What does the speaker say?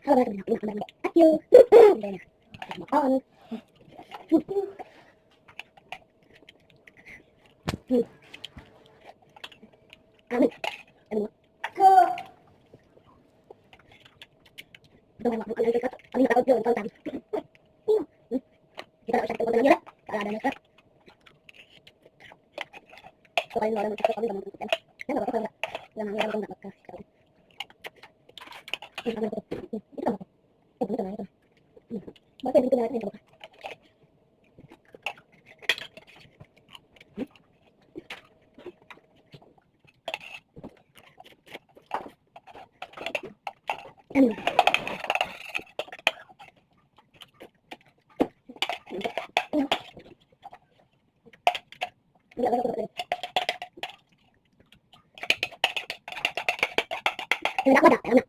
Halo, thank you. On. Amin. Amin. Ko. Ito ay makakal ka. Ano na tawag yun? Tawag. Kita na siya kung nila. Kaala na siya. So ay wala mo sa kami naman. Yan ba ko lang. Yan ang hirap ng magka. Ito ba? Ito na ito. Bakit dito na ito? Ano? Tidak ada,